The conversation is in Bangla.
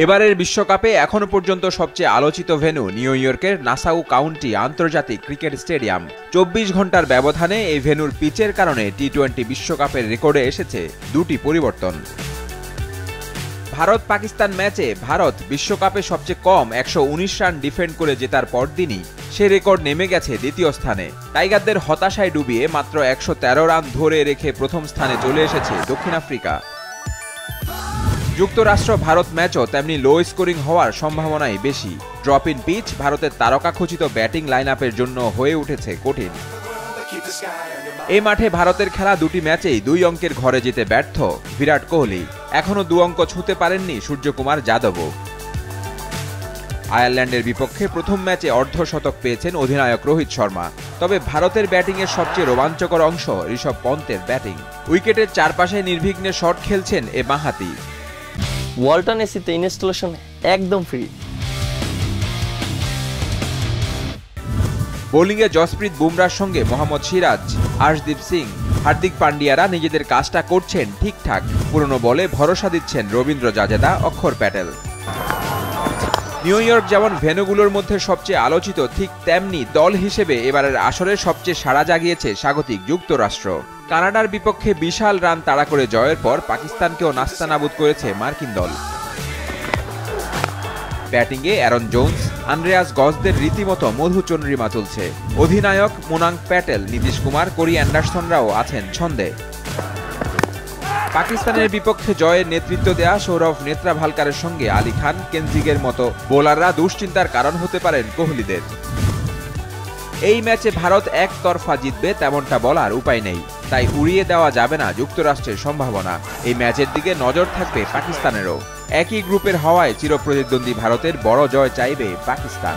এবারের বিশ্বকাপে এখনো পর্যন্ত সবচেয়ে আলোচিত ভেন্যু নিউ ইয়র্কের নাসাউ কাউন্টি আন্তর্জাতিক ক্রিকেট স্টেডিয়াম। 24 ঘন্টার ব্যবধানে এই ভেন্যুর পিচের কারণে টি-20 বিশ্বকাপের রেকর্ডে এসেছে দুটি পরিবর্তন। ভারত পাকিস্তান ম্যাচে ভারত বিশ্বকাপে সবচেয়ে কম 119 রান ডিফেন্ড করে জেতার পরদিনই সে রেকর্ড নেমে গেছে দ্বিতীয় স্থানে। টাইগারদের হতাশায় ডুবিয়ে মাত্র 113 রান ধরে রেখে প্রথম স্থানে চলে এসেছে দক্ষিণ আফ্রিকা। যুক্তরাষ্ট্র ভারত ম্যাচও তেমনি লো স্কোরিং হওয়ার সম্ভাবনাই বেশি। ড্রপ ইন পিচ ভারতের তারকাখচিত ব্যাটিং লাইন আপের জন্য হয়ে উঠেছে কঠিন। এই মাঠে ভারতের খেলা দুটি ম্যাচেই 2 অঙ্কের ঘরে যেতে ব্যর্থ বিরাট কোহলি। এখনো 2 অঙ্ক ছুঁতে পারেননি সূর্যকুমার যাদবও। আয়ারল্যান্ডের বিপক্ষে প্রথম ম্যাচে অর্ধশতক পেয়েছেন অধিনায়ক রোহিত শর্মা। তবে ভারতের ব্যাটিংয়ের সবচেয়ে রোমাঞ্চকর অংশ ঋষভ পন্তের ব্যাটিং। উইকেটের চারপাশে নির্বিঘ্নে শট খেলছেন এ বাঁহাতি। ওয়ালটন এসিতে ইনস্টলেশন একদম ফ্রি। বোলিংয়ে জসপ্রীত বুমরার সঙ্গে মোহাম্মদ সিরাজ, আর্শদীপ সিং, হার্দিক পান্ডিয়ারা নিজেদের কাজটা করছেন ঠিকঠাক। পুরনো বলে ভরসা দিচ্ছেন রবীন্দ্র জাদেজা, অক্ষর প্যাটেল। নিউ ইয়র্ক যেমন ভেন্যুগুলোর মধ্যে সবচেয়ে আলোচিত, ঠিক তেমনি দল হিসেবে এবারের আসরে সবচেয়ে সাড়া জাগিয়েছে স্বাগতিক যুক্তরাষ্ট্র। কানাডার বিপক্ষে বিশাল রান তাড়া করে জয়ের পর পাকিস্তানকেও নাস্তানাবুদ করেছে মার্কিন দল। ব্যাটিংয়ে অ্যারন জোন্স, আন্দ্রেয়াস গজদের রীতিমতো মধুচন্দ্রিমা চলছে। অধিনায়ক মোনাঙ্ক প্যাটেল, নীতিশ কুমার, কোরি অ্যান্ডারসনরাও আছেন ছন্দে। পাকিস্তানের বিপক্ষে জয়ের নেতৃত্ব দেয়া সৌরভ নেত্রাভালকারের সঙ্গে আলী খান, কেনজিগের মতো বোলাররা দুশ্চিন্তার কারণ হতে পারেন কোহলিদের। এই ম্যাচে ভারত একতরফা জিতবে তেমনটা বলার উপায় নেই, তাই উড়িয়ে দেওয়া যাবে না যুক্তরাষ্ট্রের সম্ভাবনা। এই ম্যাচের দিকে নজর থাকবে পাকিস্তানেরও। একই গ্রুপের হওয়ায় চিরপ্রতিদ্বন্দ্বী ভারতের বড় জয় চাইবে পাকিস্তান।